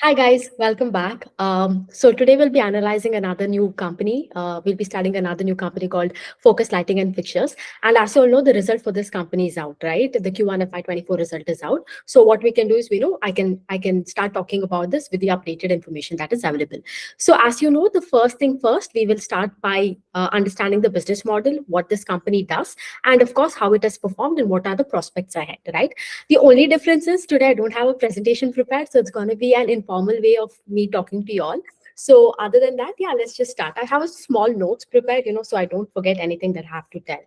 Hi guys, welcome back. So today we'll be analyzing another new company. We'll be studying another new company called Focus Lighting and Fixtures. And as you all know, the result for this company is out, right? The Q1FY24 result is out. So what we can do is, I can start talking about this with the updated information that is available. So as you know, the first thing first, we will start by understanding the business model, what this company does, and of course how it has performed and what are the prospects ahead, right? The only difference is today I don't have a presentation prepared, so it's going to be an informal way of me talking to you all. So other than that, yeah, let's just start. I have a small notes prepared, so I don't forget anything that I have to tell,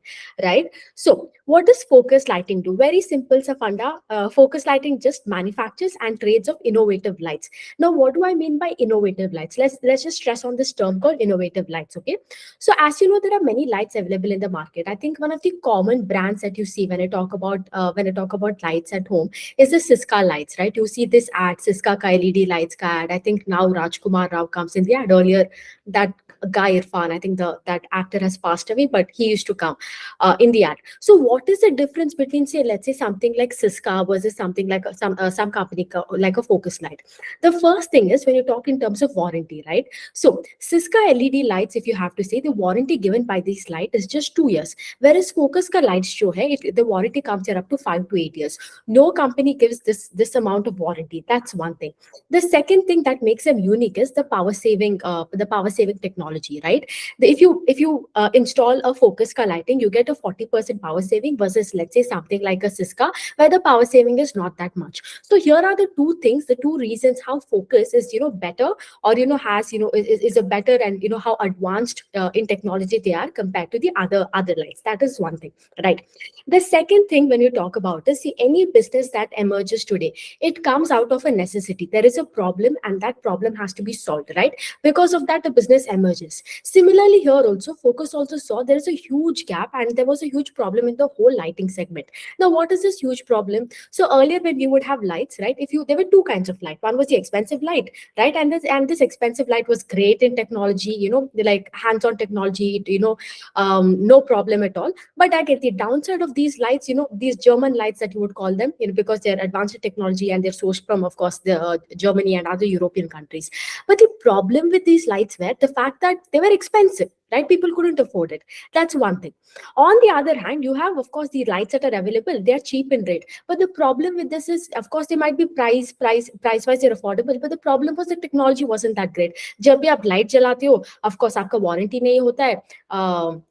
right? So what does focus lighting do? Very simple, Safanda. Focus lighting just manufactures and trades of innovative lights. Now, what do I mean by innovative lights? Let's just stress on this term called innovative lights, okay? So as you know, there are many lights available in the market. I think one of the common brands that you see when I talk about lights at home is the Siska lights, right? You see this ad, Siska ka LED lights ka ad. I think now Rajkumar Rao comes in the ad. Earlier, that guy Irfan, I think that actor has passed away, but he used to come in the ad. So what is the difference between, say, let's say something like Siska versus something like some company like a Focus light? The first thing is when you talk in terms of warranty, right? So Siska LED lights, if you have to say, the warranty given by this light is just 2 years, whereas Focus ka lights show hai, the warranty comes here up to 5 to 8 years. No company gives this amount of warranty. That's one thing. The second thing that makes them unique is the power saving technology, right? If you install a Focus ka lighting, you get a 40% power saving versus, let's say, something like a Siska where the power saving is not that much. So here are the two things, the two reasons how Focus is better, or has is a better, and how advanced in technology they are compared to the other lights. That is one thing, right? The second thing, when you talk about is, see, any business that emerges today, it comes out of a necessity. There is a problem and that problem has to be solved, right? Because of that, the business emerges. Similarly, here also, Focus also saw there is a huge gap and there was a huge problem in the whole lighting segment. Now, what is this huge problem? So earlier when we would have lights, right? There were two kinds of light. One was the expensive light, right? And this expensive light was great in technology, like hands-on technology, no problem at all. But again, the downside of these lights, these German lights that you would call them, because they're advanced in technology and they're sourced from, of course, the Germany and other European countries. But the problem with these lights were the fact that they were expensive, right? People couldn't afford it. That's one thing. On the other hand, you have, of course, the lights that are available. They're cheap in rate. But the problem with this is, of course, they might be price wise they're affordable. But the problem was the technology wasn't that great. जब भी आप light जलाते हो, of course, आपका warranty नहीं होता है.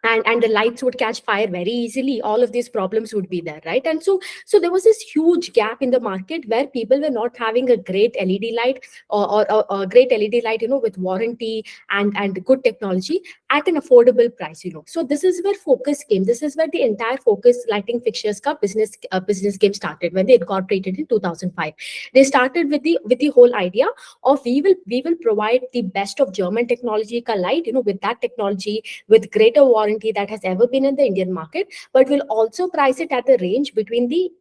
And the lights would catch fire very easily. All of these problems would be there, right? And so there was this huge gap in the market where people were not having a great LED light, or a great LED light, with warranty and good technology at an affordable price. So this is where Focus came. This is where the entire Focus lighting fixtures ka business game started when they incorporated in 2005. They started with the whole idea of, we will provide the best of German technology ka light, with that technology, with greater warranty that has ever been in the Indian market, but will also price it at the range between the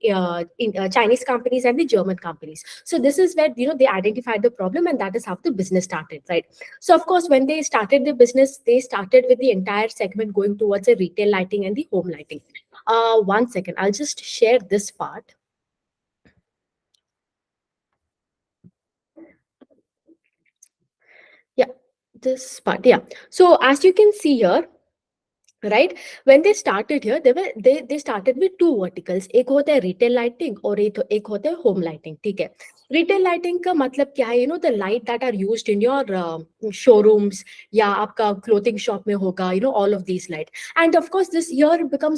Chinese companies and the German companies. So this is where they identified the problem, and that is how the business started, right? So of course, when they started the business, they started with the entire segment going towards a retail lighting and the home lighting. One second, I'll just share this part. Yeah, this part. Yeah. So as you can see here, right, when they started here, they started with two verticals. एक होता है retail lighting और एक होता है home lighting. ठीक है? Retail lighting का मतलब क्या है? The light that are used in your showrooms, या आपका clothing shop में होगा, all of these light. And of course, this here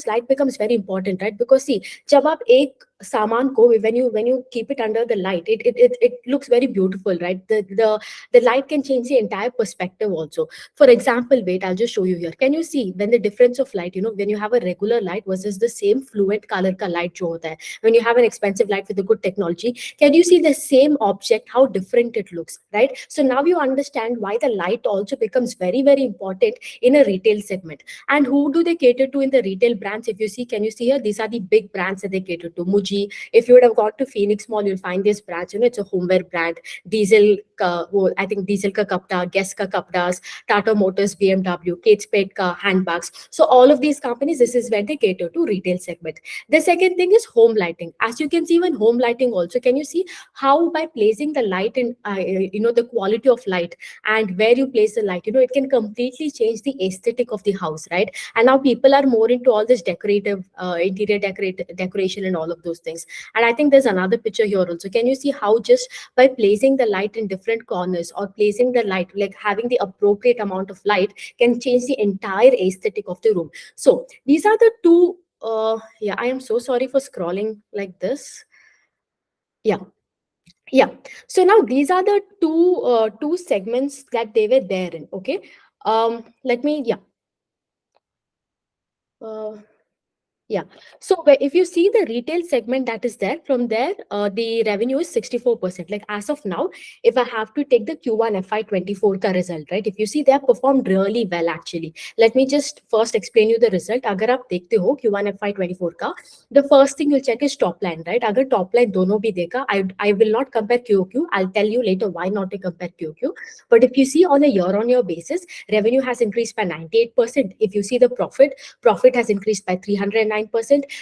light becomes very important, right? Because see, जब आप एक सामान को, when you keep it under the light, it looks very beautiful, right? The light can change the entire perspective also. For example, wait, I'll just show you here. Can you see when the difference of light, when you have a regular light versus the same fluid color ka light jo hota hai, when you have an expensive light with a good technology, can you see the same object, how different it looks, right? So now you understand why the light also becomes very, very important in a retail segment. And who do they cater to in the retail brands? If you see, can you see here? These are the big brands that they cater to. Muji, if you would have got to Phoenix Mall, you'll find this brand, it's a homeware brand. Diesel वो I think diesel का कपड़ा, gas का कपड़ास, Tata Motors, BMW, Kate Spade का handbags. So all of these companies, this is where they cater to retail segment. The second thing is home lighting. As you can see, even home lighting also, can you see how by placing the light in, the quality of light and where you place the light, it can completely change the aesthetic of the house, right? And now people are more into all this decorative, interior decoration and all of those things. And I think there's another picture here also. Can you see how just by placing the light in different corners or placing the light, like having the appropriate amount of light, can change the entire aesthetic of the room. So these are the two. Yeah, I am so sorry for scrolling like this. Yeah. Yeah. So now these are the two segments that they were there in. Okay. Let me, yeah. Uh, Yeah. So if you see the retail segment that is there, from there, the revenue is 64%. Like as of now, if I have to take the Q1 FY24 ka result, right? If you see, they have performed really well actually. Let me just first explain you the result. Agar aap dekhte ho Q1 FY24 ka, the first thing you'll check is top line, right? Agar top line dono bhi dekha, I will not compare QOQ. I'll tell you later why not to compare QOQ. But if you see on a year-on-year basis, revenue has increased by 98%. If you see the profit has increased by 309%.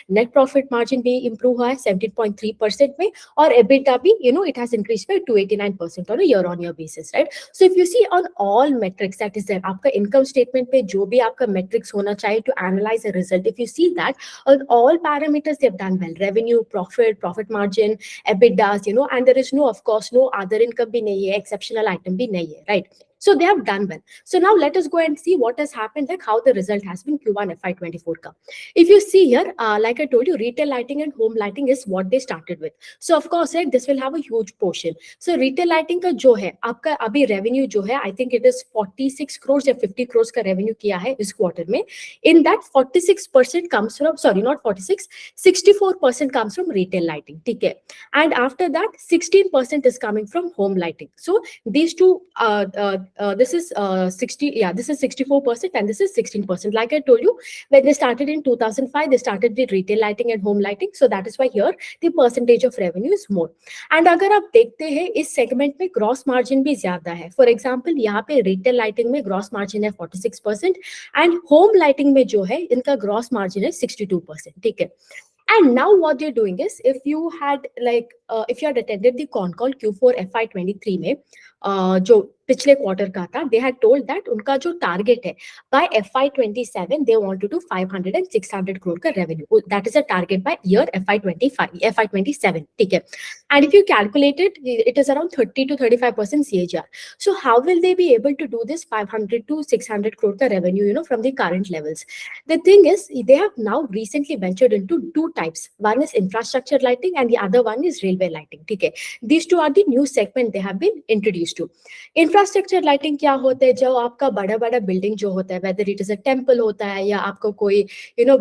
Net profit margin भी improve हुआ है 17.3% में, और EBITDA भी it has increased by 289% on a year on year basis, right? So if you see on all metrics that is there, आपका income statement पे जो भी आपका metrics होना चाहिए to analyze a result, if you see that on all parameters they have done well, revenue, profit margin, EBITDAs, and there is no, of course, no other income भी नहीं है, exceptional item भी नहीं है, right? So they have done well. So now let us go and see what has happened, like how the result has been Q1 FY24 ka. If you see here, like I told you, retail lighting and home lighting is what they started with. So of course, right, this will have a huge portion. So retail lighting ka jo hai, आपका अभी revenue जो है, I think it is 46 crores या 50 crores का revenue किया है इस quarter में. In that 46% comes from, sorry, not 46, 64% comes from retail lighting. ठीक है. And after that, 16% is coming from home lighting. So these two, this is 60, yeah, this is 64% and this is 16%. Like I told you, when they started in 2005, they started with retail lighting and home lighting. So that is why here the percentage of revenue is more. And अगर आप देखते हैं इस segment में gross margin भी ज़्यादा है. For example, यहाँ पे retail lighting में gross margin है 46% and home lighting में जो है इनका gross margin है 62%. ठीक है. And now what they're doing is, if you had if you had attended the con call Q4 FY23 में, जो पिछले क्वार्टर का था, they had told that उनका जो टारगेट है by FY27 they want to do 500 and 600 crore का revenue. That is a target by year FY27. ठीक है. And if you calculate it, it is around 30 to 35% CAGR. So how will they be able to do this 500 to 600 crore ka revenue, from the current levels? The thing is, they have now recently ventured into two types. One is infrastructure lighting and the other one is railway lighting. Okay. These two are the new segment they have been introduced to. Infrastructure lighting क्या होता है? जब आपका बड़ा बड़ा building जो होता है, whether it is a temple होता है या आपको कोई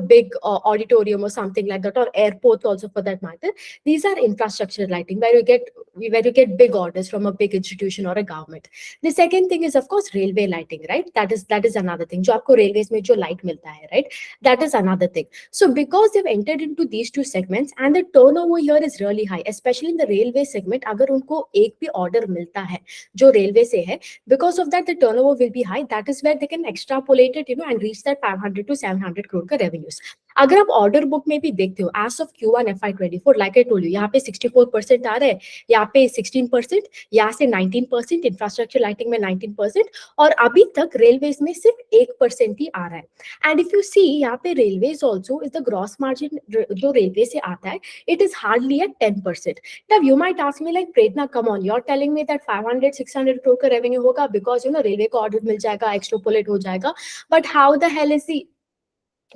big auditorium or something like that, or airports also for that matter, these are infrastructure lighting where you get big orders from a big institution or a government. The second thing is of course railway lighting, right? That is another thing. जो आपको railways में जो light मिलता है, right? That is another thing. So because they've entered into these two segments and the turnover here is really high, especially in the railway segment, अगर उनको एक भी order मिलता है जो railway से है, because of that the turnover will be high. That is where they can extrapolate it, and reach that 500 to 700 crore का revenues. अगर आप order book में भी देखते हो, as of Q1 FY24, like I told you, यहाँ पे 64% आ रहा है, यहाँ पे 16%, यहाँ से 19%, infrastructure lighting में 19%, और अभी तक railways में सिर्फ 1% ही आ रहा है. And if you see, यहाँ पे railways also is the gross margin जो railway से आता है, it is hardly at 10%. Now you might ask me like, Pretna, come on, you're telling me that 500 600 crore का revenue होगा because railway का order मिल जाएगा, extrapolate हो जाएगा, but how the hell is the,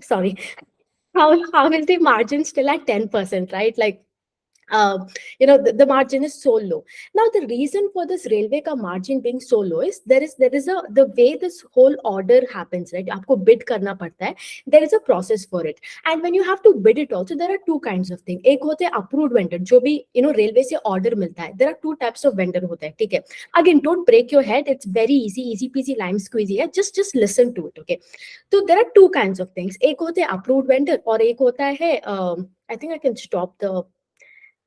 sorry, how is the margin still at 10%, right? Like, the margin is so low. Now the reason for this railway ka margin being so low is there is the way this whole order happens, right? आपको bid करना पड़ता है. There is a process for it, and when you have to bid it also, there are two kinds of thing. एक होते हैं approved vendor, जो भी railway से order मिलता है. There are two types of vendor होता है, ठीक है. Again, don't break your head. It's very easy peasy lime squeezy है. Just listen to it, okay? So there are two kinds of things. एक होते हैं approved vendor और एक होता है I think I can stop the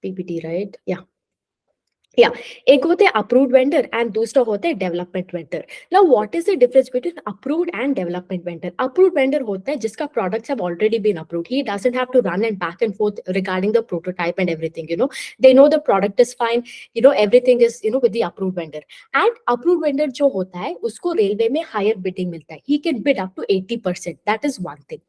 PPT, right? Yeah. या एक होते हैं अप्रूव्ड वेंडर एंड दूसरा होता है development vendor. Now what is the difference between approved and development vendor? Approved vendor होता है जिसका products have already been approved. He doesn't have to run and back and forth regarding the prototype and everything. They know the product is fine. Everything is with the approved vendor. And approved vendor जो होता है उसको railway में higher bidding मिलता है. He can bid up to 80%. That is one thing.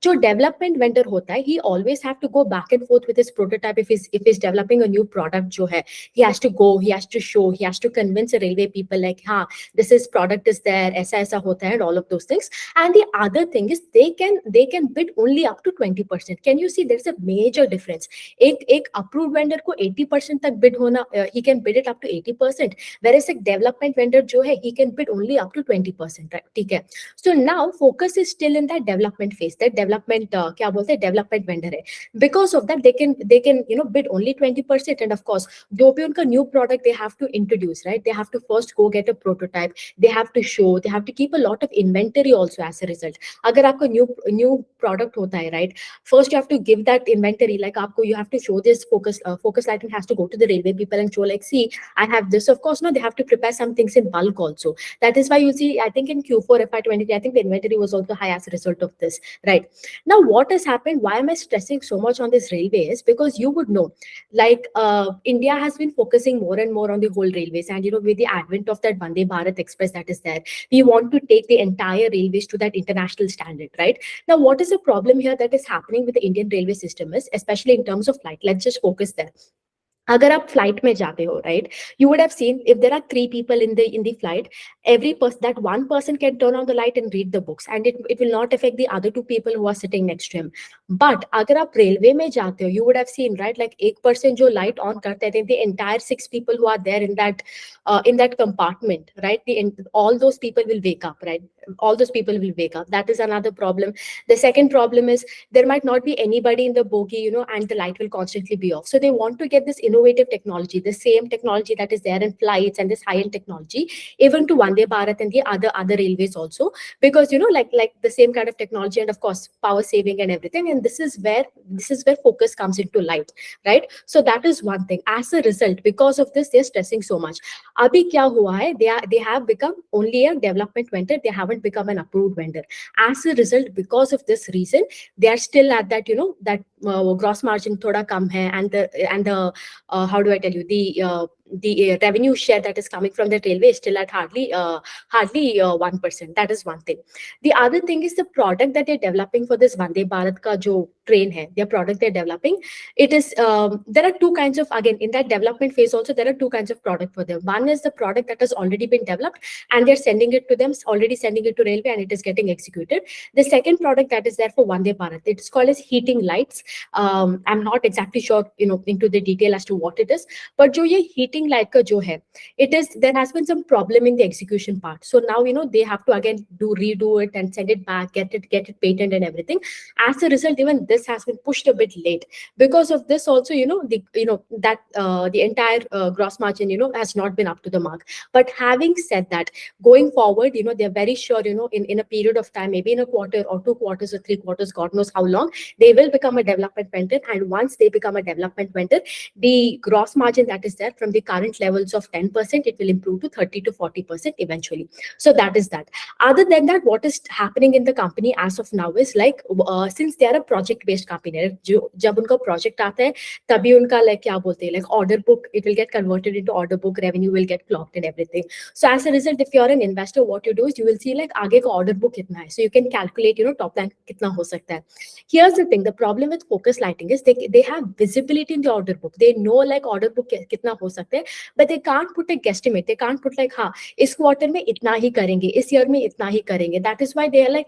जो development vendor होता है, he always have to go back and forth with his prototype. If is developing a new product जो है, he has to go, he has to show, he has to convince the railway people like, ha, this is product is there, aisa hota hai, and all of those things. And the other thing is they can bid only up to 20%. Can you see there's a major difference? एक approved vendor को 80% तक bid होना, he can bid it up to 80%, whereas एक development vendor जो है, he can bid only up to 20%, right? ठीक है. So now focus is still in that development phase. That development क्या बोलते हैं, development vendor है. Because of that they can bid only 20%. And of course जो भी उनका new product they have to introduce, right? They have to first go get a prototype. They have to show. They have to keep a lot of inventory also as a result. अगर आपका new product होता है, right? First you have to give that inventory. Like आपको you have to show this focus lighting has to go to the railway people and show like, see, I have this. Of course, no, they have to prepare some things in bulk also. That is why you see, I think in Q4 FY23, I think the inventory was also high as a result of this, right? Now, what has happened? Why am I stressing so much on this railway? Is because you would know, like India has been focusing more and more on the whole railways, and with the advent of that Vande Bharat Express that is there, we want to take the entire railways to that international standard, right? Now, what is the problem here that is happening with the Indian railway system is, especially in terms of flight. Let's just focus there. अगर आप flight में जाते हो, right, you would have seen if there are three people in the flight, every person, that one person can turn on the light and read the books, and it will not affect the other two people who are sitting next to him. But अगर आप railway में जाते हो, you would have seen, right, like एक person जो light on करते हैं, the entire six people who are there in that compartment, right, all those people will wake up, right? All those people will wake up. That is another problem. The second problem is there might not be anybody in the bogie, and the light will constantly be off. So they want to get this innovative technology, the same technology that is there in flights and this high-end technology, even to Vande Bharat and the other railways also, because like the same kind of technology, and of course power saving and everything. And this is where focus comes into light, right? So that is one thing. As a result, because of this, they're stressing so much. Abhi kya hua hai? They have become only a development vendor. They haven't become an approved vendor. As a result, because of this reason, they are still at that gross margin thoda kam hai, and the how do I tell you, the revenue share that is coming from the railway is still at hardly 1%. That is one thing. The other thing is the product that they're developing for this Vande Bharat ka jo train hai, their product they're developing. It is there are two kinds of, again, in that development phase also there are two kinds of product for them. One is the product that has already been developed and they're sending it to them, already sending it to railway, and it is getting executed. The second product that is there for Vande Bharat, it is called as heating lights. I'm not exactly sure into the detail as to what it is, but jo ye heating light ka jo hai, it is, there has been some problem in the execution part. So now they have to again redo it and send it back, get it patent and everything. As a result, even this has been pushed a bit late. Because of this also, the entire gross margin has not been up to the mark. But having said that, going forward, they're very sure, in a period of time, maybe in a quarter or 2 quarters or 3 quarters, God knows how long, they will become a development vendor. And once they become a development vendor, the gross margin that is there from the current levels of 10%, it will improve to 30 to 40% eventually. So that is that. Other than that, what is happening in the company as of now is like, since they are a project based company, जब उनका project आता है तभी उनका like क्या बोलते हैं, like order book, it will get converted into order book, revenue will get clocked and everything. So as a result, if you're an investor, what you do is you will see like आगे का order book कितना है, so you can calculate top line कितना हो सकता है. Here's the thing, the problem with focus lighting is they have visibility in the order book. They know like order book कितना हो सकता है, but they can't put a guesstimate. They can't put like, हाँ इस quarter में इतना ही करेंगे, इस year में इतना ही करेंगे. That is why they are like,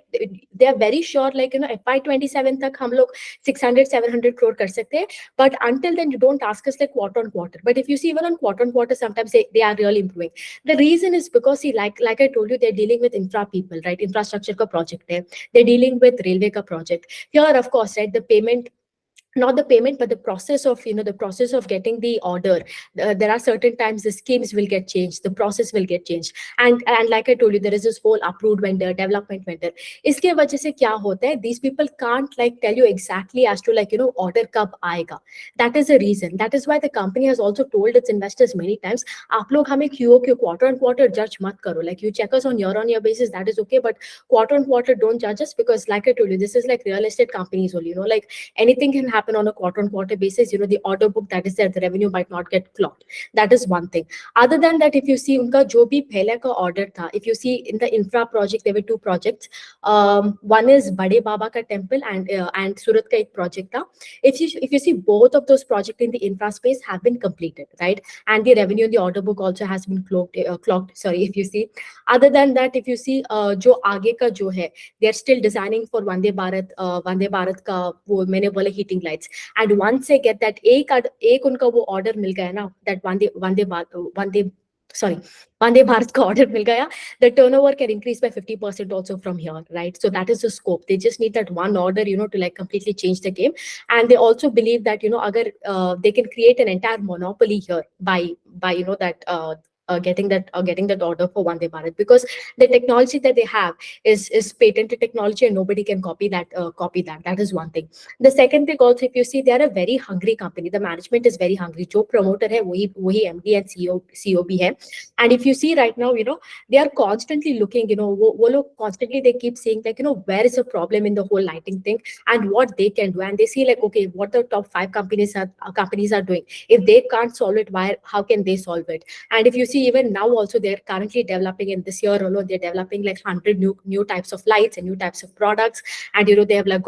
they are very sure like FY27 तक हम लोग 600-700 crore कर सकते हैं. But until then, you don't ask us like quarter on quarter. But if you see even on quarter, sometimes they are really improving. The reason is because, see, like I told you, they're dealing with infra people, right? Infrastructure ka project hai. They're dealing with railway ka project. Here, of course, right, the payment not the payment but the process of, the process of getting the order. There are certain times the schemes will get changed, the process will get changed. And like I told you, there is this whole approved vendor, development vendor. Iske wajah se kya hota hai, these people can't like tell you exactly as to like, order kab aayega. That is the reason. That is why the company has also told its investors many times, aap log hame QOQ, quarter on quarter, judge mat karo. Like, you check us on year basis, that is okay, but quarter on quarter don't judge us, because like I told you, this is like real estate companies only, like anything can happen on a quarter on quarter basis. The order book that is there, the revenue might not get clocked. That is one thing. Other than that, if you see unka jo bhi pehle ka order tha, if you see in the infra project, there were two projects. One is Bade Baba ka temple, and Surat ka ek project tha. If you see, both of those projects in the infra space have been completed, right? And the revenue in the order book also has been clocked. Sorry, if you see. Other than that, if you see, jo aage ka jo hai, they are still designing for Vande Bharat ka wo मैंने बोला heating lights. And once they get that, एक उनका वो order मिल गया ना, that Vande sorry Vande Bharat का order मिल गया, the turnover can increase by 50% also from here, right? So that is the scope. They just need that one order, to like completely change the game. And they also believe that, agar they can create an entire monopoly here by that getting that order for Vande Bharat, because the technology that they have is patented technology, and nobody can copy that. That is one thing. The second thing also, if you see, they are a very hungry company. The management is very hungry. जो promoter है वही MD and CEO भी है. And if you see right now, they are constantly looking. वो लोग constantly they keep saying like, where is the problem in the whole lighting thing and what they can do. And they see like, okay, what the top 5 companies are doing. If they can't solve it, how can they solve it? And if you see, even now also they're currently developing, in this year alone they're developing like 100 new types of lights and new types of products. And they have like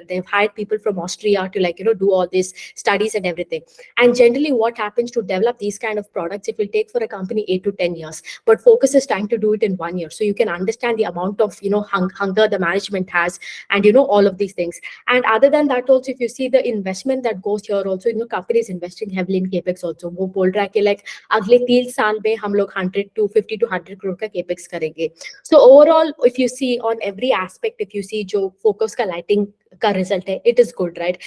they've hired people from Austria to like do all these studies and everything. And generally what happens to develop these kind of products, it will take for a company 8 to 10 years, but Focus is trying to do it in 1 year. So you can understand the amount of hunger the management has, and all of these things. And other than that also, if you see the investment that goes here also, company is investing heavily in capex also. वो बोल रहा है कि like अगले 3 साल में हम लोग 150 to 100 crore का capex करेंगे. So overall, if you see on every aspect, if you see जो Focus का lighting का result है, it is good, right?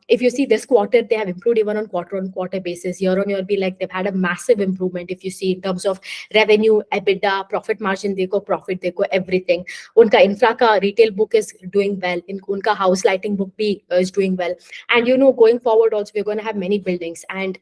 If you see this quarter, they have improved even on quarter basis. Year on year, be like they've had a massive improvement. If you see in terms of revenue, EBITDA, profit margin, profit, everything. उनका infra का retail book is doing well. उनका house lighting book भी is doing well. And going forward also, we're going to have many buildings, and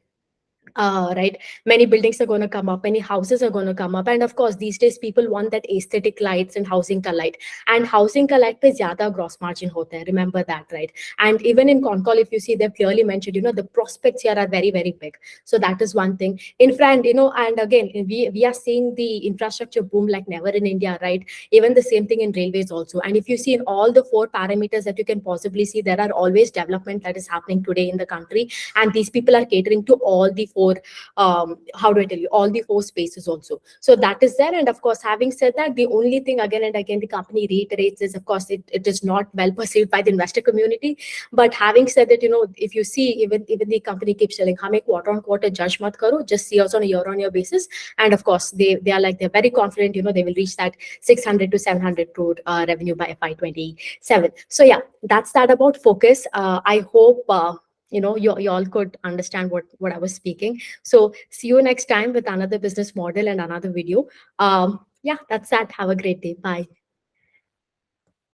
right, many buildings are going to come up, many houses are going to come up. And of course, these days people want that aesthetic lights and housing ka light. And housing ka light pe zyada gross margin hota hai, remember that, right? And even in Concall, if you see, they've clearly mentioned, the prospects here are very, very big. So that is one thing. Infra, and and again, we are seeing the infrastructure boom like never in India, right? Even the same thing in railways also. And if you see in all the 4 parameters that you can possibly see, there are always development that is happening today in the country, and these people are catering to all the 4, how do I tell you, all the 4 spaces also. So that is there. And of course, having said that, the only thing again and again the company reiterates is, of course, it is not well perceived by the investor community. But having said that, if you see, even the company keeps telling, hame quarter on quarter judge mat karo, just see us on a year basis. And of course, they're very confident, they will reach that 600 to 700 crore revenue by FY27. So yeah, that's that about Focus. I hope you all could understand what I was speaking. So see you next time with another business model and another video. Yeah, that's that. Have a great day. Bye.